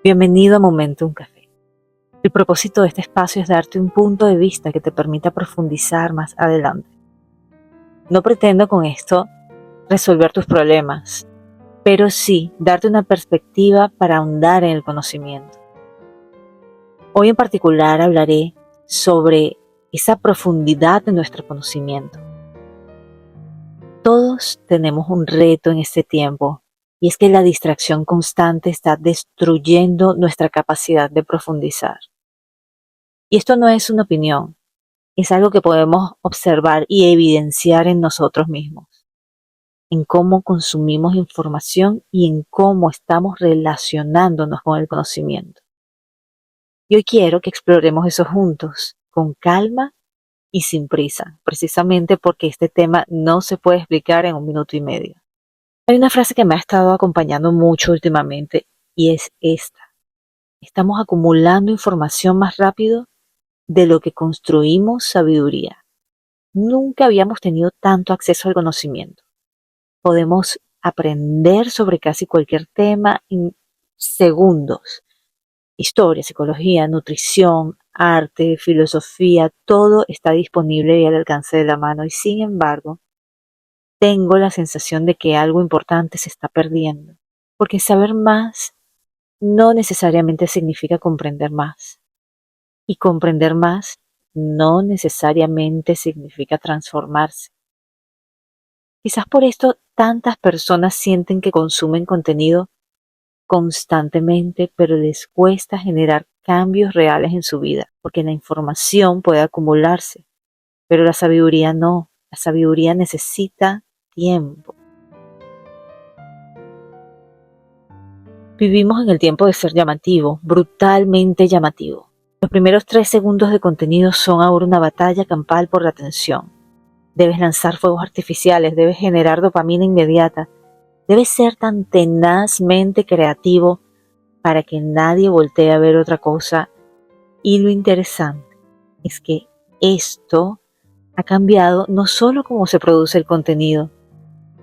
Bienvenido a Momentum Café. El propósito de este espacio es darte un punto de vista que te permita profundizar más adelante. No pretendo con esto resolver tus problemas, pero sí darte una perspectiva para ahondar en el conocimiento. Hoy en particular hablaré sobre esa profundidad de nuestro conocimiento. Todos tenemos un reto en este tiempo, y es que la distracción constante está destruyendo nuestra capacidad de profundizar. Y esto no es una opinión, es algo que podemos observar y evidenciar en nosotros mismos, en cómo consumimos información y en cómo estamos relacionándonos con el conocimiento. Y hoy quiero que exploremos eso juntos, con calma y sin prisa, precisamente porque este tema no se puede explicar en 1 minuto y medio. Hay una frase que me ha estado acompañando mucho últimamente y es esta: estamos acumulando información más rápido de lo que construimos sabiduría. Nunca habíamos tenido tanto acceso al conocimiento. Podemos aprender sobre casi cualquier tema en segundos. Historia, psicología, nutrición, arte, filosofía, todo está disponible y al alcance de la mano. Y sin embargo, tengo la sensación de que algo importante se está perdiendo. Porque saber más no necesariamente significa comprender más. Y comprender más no necesariamente significa transformarse. Quizás por esto tantas personas sienten que consumen contenido constantemente, pero les cuesta generar cambios reales en su vida, porque la información puede acumularse, pero la sabiduría no. La sabiduría necesita tiempo. Vivimos en el tiempo de ser llamativo, brutalmente llamativo. Los primeros 3 segundos de contenido son ahora una batalla campal por la atención. Debes lanzar fuegos artificiales, debes generar dopamina inmediata, debes ser tan tenazmente creativo para que nadie voltee a ver otra cosa. Y lo interesante es que esto ha cambiado no solo cómo se produce el contenido,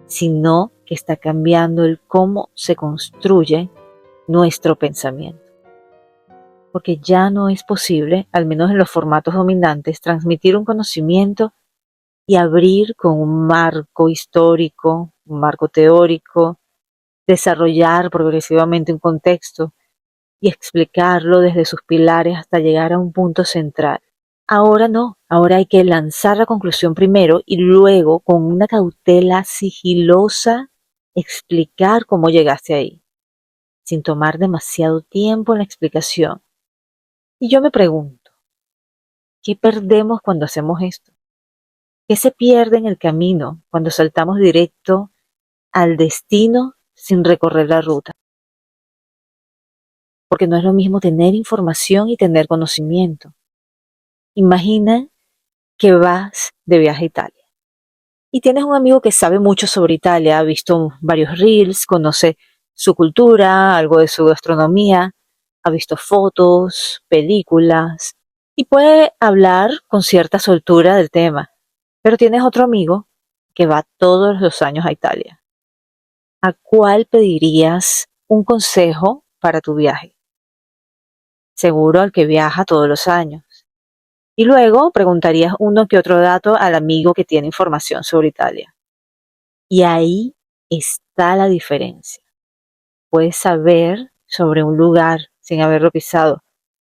sino que está cambiando el cómo se construye nuestro pensamiento. Porque ya no es posible, al menos en los formatos dominantes, transmitir un conocimiento y abrir con un marco histórico, un marco teórico, desarrollar progresivamente un contexto y explicarlo desde sus pilares hasta llegar a un punto central. Ahora no, ahora hay que lanzar la conclusión primero y luego, con una cautela sigilosa, explicar cómo llegaste ahí, sin tomar demasiado tiempo en la explicación. Y yo me pregunto, ¿qué perdemos cuando hacemos esto? ¿Qué se pierde en el camino cuando saltamos directo al destino sin recorrer la ruta? Porque no es lo mismo tener información y tener conocimiento. Imagina que vas de viaje a Italia y tienes un amigo que sabe mucho sobre Italia, ha visto varios reels, conoce su cultura, algo de su gastronomía, ha visto fotos, películas y puede hablar con cierta soltura del tema. Pero tienes otro amigo que va todos los años a Italia. ¿A cuál pedirías un consejo para tu viaje? Seguro al que viaja todos los años. Y luego preguntarías uno que otro dato al amigo que tiene información sobre Italia. Y ahí está la diferencia. Puedes saber sobre un lugar sin haberlo pisado,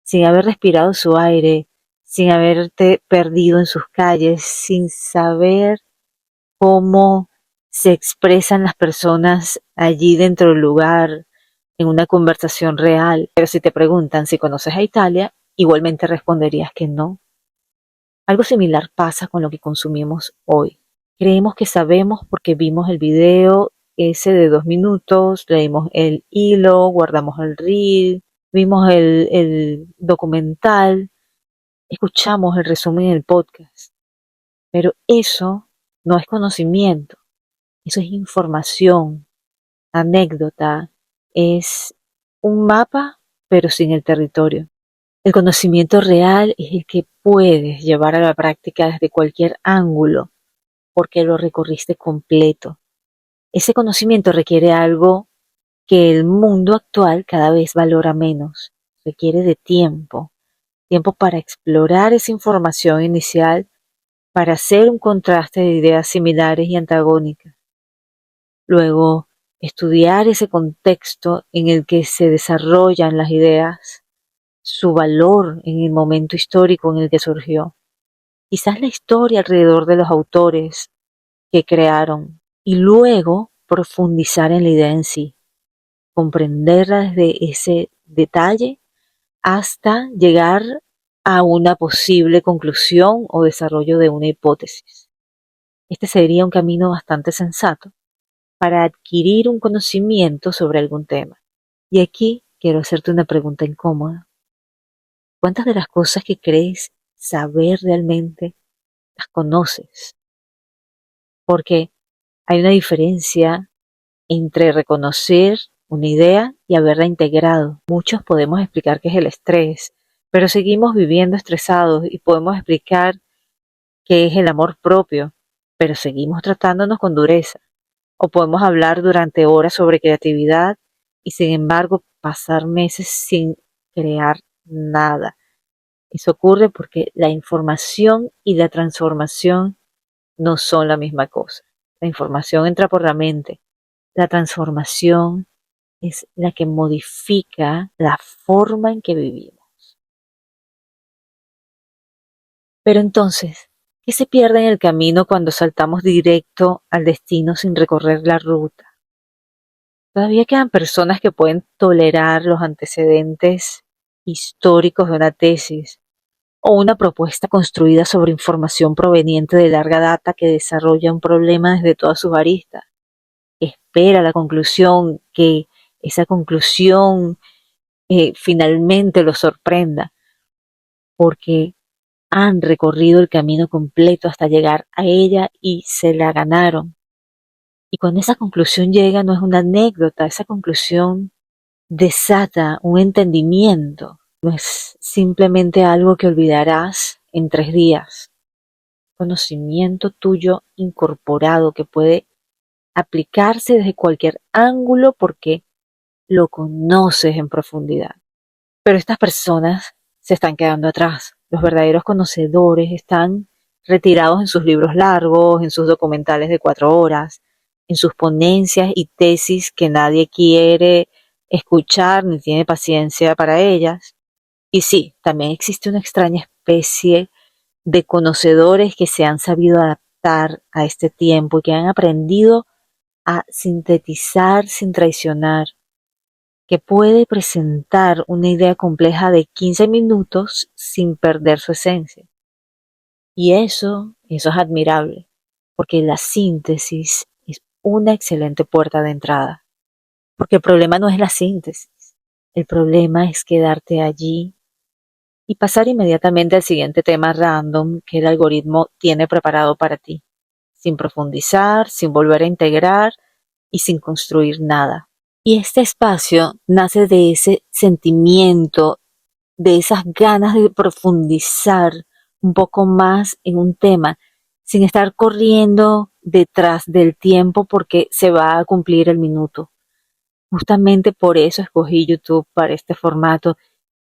sin haber respirado su aire, sin haberte perdido en sus calles, sin saber cómo se expresan las personas allí dentro del lugar, en una conversación real. Pero si te preguntan si conoces a Italia, igualmente responderías que no. Algo similar pasa con lo que consumimos hoy. Creemos que sabemos porque vimos el video ese de 2 minutos, leímos el hilo, guardamos el reel, vimos el documental, escuchamos el resumen en el podcast. Pero eso no es conocimiento, eso es información, anécdota, es un mapa pero sin el territorio. El conocimiento real es el que puedes llevar a la práctica desde cualquier ángulo, porque lo recorriste completo. Ese conocimiento requiere algo que el mundo actual cada vez valora menos, requiere de tiempo, tiempo para explorar esa información inicial, para hacer un contraste de ideas similares y antagónicas. Luego, estudiar ese contexto en el que se desarrollan las ideas, su valor en el momento histórico en el que surgió. Quizás la historia alrededor de los autores que crearon y luego profundizar en la idea en sí, comprenderla desde ese detalle hasta llegar a una posible conclusión o desarrollo de una hipótesis. Este sería un camino bastante sensato para adquirir un conocimiento sobre algún tema. Y aquí quiero hacerte una pregunta incómoda. ¿Cuántas de las cosas que crees saber realmente las conoces? Porque hay una diferencia entre reconocer una idea y haberla integrado. Muchos podemos explicar qué es el estrés, pero seguimos viviendo estresados y podemos explicar qué es el amor propio, pero seguimos tratándonos con dureza. O podemos hablar durante horas sobre creatividad y sin embargo pasar meses sin crear nada. Eso ocurre porque la información y la transformación no son la misma cosa. La información entra por la mente. La transformación es la que modifica la forma en que vivimos. Pero entonces, ¿qué se pierde en el camino cuando saltamos directo al destino sin recorrer la ruta? Todavía quedan personas que pueden tolerar los antecedentes históricos de una tesis o una propuesta construida sobre información proveniente de larga data que desarrolla un problema desde todas sus aristas. Espera la conclusión, que esa conclusión finalmente los sorprenda, porque han recorrido el camino completo hasta llegar a ella y se la ganaron. Y cuando esa conclusión llega no es una anécdota, esa conclusión desata un entendimiento, no es simplemente algo que olvidarás en 3 días. Conocimiento tuyo incorporado que puede aplicarse desde cualquier ángulo porque lo conoces en profundidad. Pero estas personas se están quedando atrás. Los verdaderos conocedores están retirados en sus libros largos, en sus documentales de 4 horas, en sus ponencias y tesis que nadie quiere escuchar ni tiene paciencia para ellas. Y sí, también existe una extraña especie de conocedores que se han sabido adaptar a este tiempo y que han aprendido a sintetizar sin traicionar, que puede presentar una idea compleja de 15 minutos sin perder su esencia. Y eso es admirable, porque la síntesis es una excelente puerta de entrada. Porque el problema no es la síntesis, el problema es quedarte allí y pasar inmediatamente al siguiente tema random que el algoritmo tiene preparado para ti, sin profundizar, sin volver a integrar y sin construir nada. Y este espacio nace de ese sentimiento, de esas ganas de profundizar un poco más en un tema, sin estar corriendo detrás del tiempo porque se va a cumplir el minuto. Justamente por eso escogí YouTube para este formato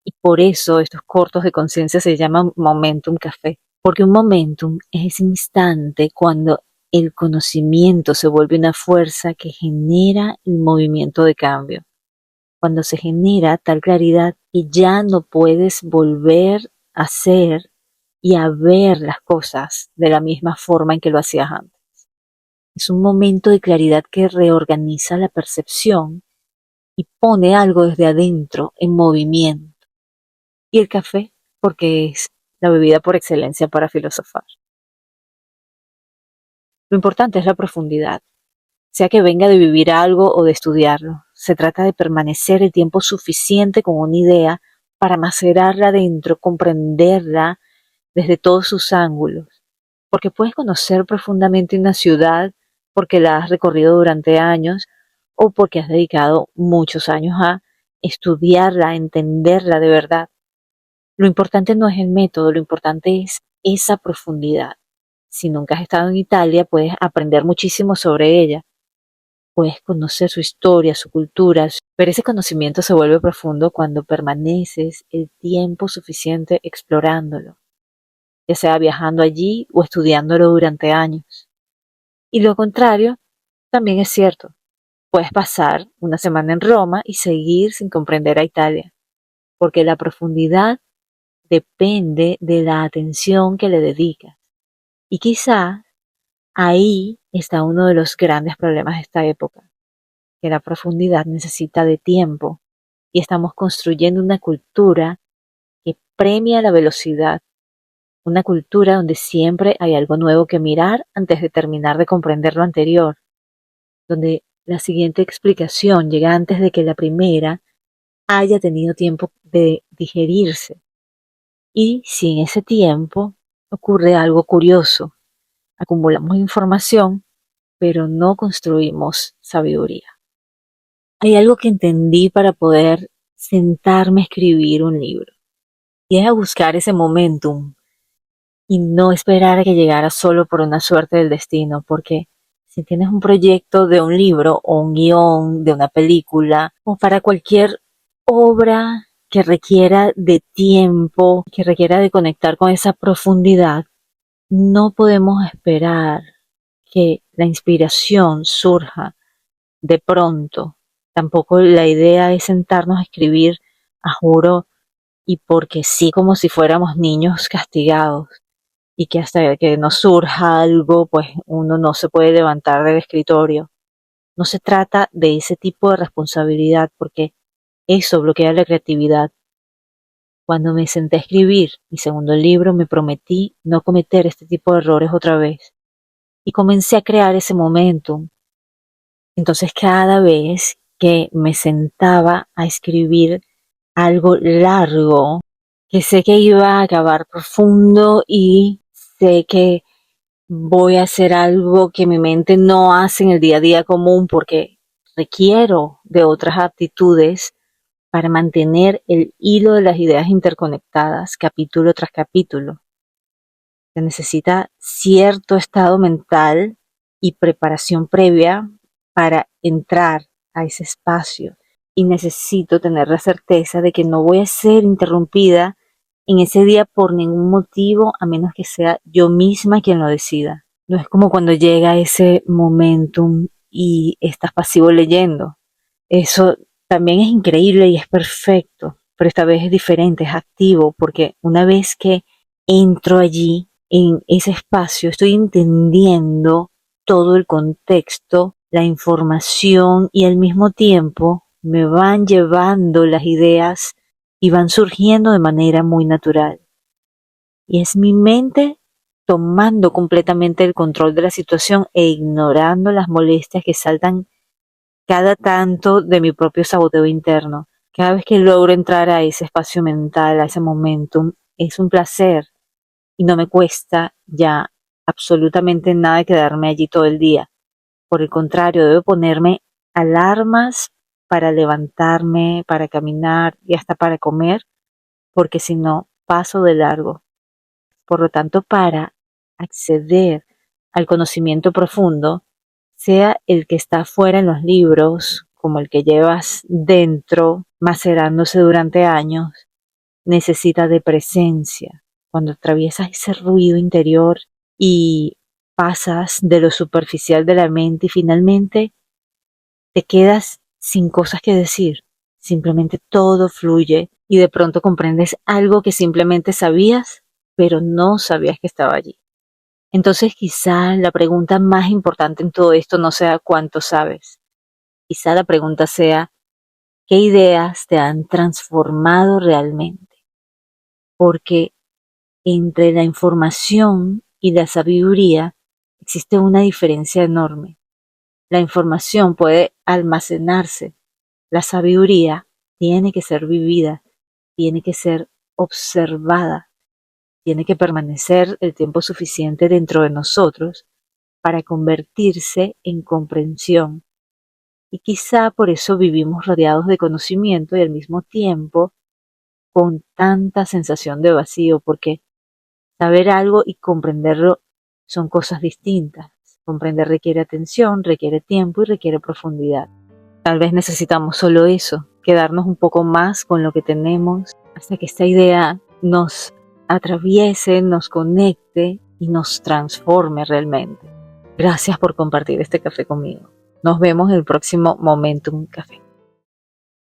y por eso estos cortos de conciencia se llaman Momentum Café, porque un momentum es ese instante cuando el conocimiento se vuelve una fuerza que genera el movimiento de cambio. Cuando se genera tal claridad que ya no puedes volver a hacer y a ver las cosas de la misma forma en que lo hacías antes. Es un momento de claridad que reorganiza la percepción y pone algo desde adentro en movimiento. Y el café, porque es la bebida por excelencia para filosofar. Lo importante es la profundidad, sea que venga de vivir algo o de estudiarlo. Se trata de permanecer el tiempo suficiente con una idea para macerarla dentro, comprenderla desde todos sus ángulos. Porque puedes conocer profundamente una ciudad porque la has recorrido durante años o porque has dedicado muchos años a estudiarla, a entenderla de verdad. Lo importante no es el método, lo importante es esa profundidad. Si nunca has estado en Italia, puedes aprender muchísimo sobre ella. puedes conocer su historia, su cultura, pero ese conocimiento se vuelve profundo cuando permaneces el tiempo suficiente explorándolo, ya sea viajando allí o estudiándolo durante años. Y lo contrario también es cierto. Puedes pasar una semana en Roma y seguir sin comprender a Italia, porque la profundidad depende de la atención que le dedicas. Y quizá ahí está uno de los grandes problemas de esta época, que la profundidad necesita de tiempo y estamos construyendo una cultura que premia la velocidad, una cultura donde siempre hay algo nuevo que mirar antes de terminar de comprender lo anterior, donde la siguiente explicación llega antes de que la primera haya tenido tiempo de digerirse. Y si en ese tiempo ocurre algo curioso, acumulamos información, pero no construimos sabiduría. Hay algo que entendí para poder sentarme a escribir un libro, y es a buscar ese momentum y no esperar a que llegara solo por una suerte del destino, porque si tienes un proyecto de un libro o un guión de una película o para cualquier obra que requiera de tiempo, que requiera de conectar con esa profundidad, no podemos esperar que la inspiración surja de pronto. Tampoco la idea es sentarnos a escribir a juro y porque sí, como si fuéramos niños castigados y que hasta que no surja algo, pues uno no se puede levantar del escritorio. No se trata de ese tipo de responsabilidad porque eso bloquea la creatividad. Cuando me senté a escribir mi segundo libro, me prometí no cometer este tipo de errores otra vez y comencé a crear ese momentum. Entonces cada vez que me sentaba a escribir algo largo, que sé que iba a acabar profundo y sé que voy a hacer algo que mi mente no hace en el día a día común porque requiero de otras aptitudes para mantener el hilo de las ideas interconectadas capítulo tras capítulo. Se necesita cierto estado mental y preparación previa para entrar a ese espacio y necesito tener la certeza de que no voy a ser interrumpida en ese día por ningún motivo a menos que sea yo misma quien lo decida. No es como cuando llega ese momentum y estás pasivo leyendo. Eso también es increíble y es perfecto, pero esta vez es diferente, es activo, porque una vez que entro allí, en ese espacio, estoy entendiendo todo el contexto, la información y al mismo tiempo me van llevando las ideas y van surgiendo de manera muy natural. Y es mi mente tomando completamente el control de la situación e ignorando las molestias que saltan cada tanto de mi propio saboteo interno. Cada vez que logro entrar a ese espacio mental, a ese momentum, es un placer y no me cuesta ya absolutamente nada quedarme allí todo el día. Por el contrario, debo ponerme alarmas para levantarme, para caminar y hasta para comer, porque si no, paso de largo. Por lo tanto, para acceder al conocimiento profundo, sea el que está fuera en los libros, como el que llevas dentro, macerándose durante años, necesita de presencia. Cuando atraviesas ese ruido interior y pasas de lo superficial de la mente y finalmente te quedas sin cosas que decir, simplemente todo fluye y de pronto comprendes algo que simplemente sabías, pero no sabías que estaba allí. Entonces quizá la pregunta más importante en todo esto no sea cuánto sabes, quizá la pregunta sea qué ideas te han transformado realmente, porque entre la información y la sabiduría existe una diferencia enorme. La información puede almacenarse, la sabiduría tiene que ser vivida, tiene que ser observada, tiene que permanecer el tiempo suficiente dentro de nosotros para convertirse en comprensión. Y quizá por eso vivimos rodeados de conocimiento y al mismo tiempo con tanta sensación de vacío, porque saber algo y comprenderlo son cosas distintas. Comprender requiere atención, requiere tiempo y requiere profundidad. Tal vez necesitamos solo eso, quedarnos un poco más con lo que tenemos hasta que esta idea nos atraviese, nos conecte y nos transforme realmente. Gracias por compartir este café conmigo. Nos vemos en el próximo Momentum Café.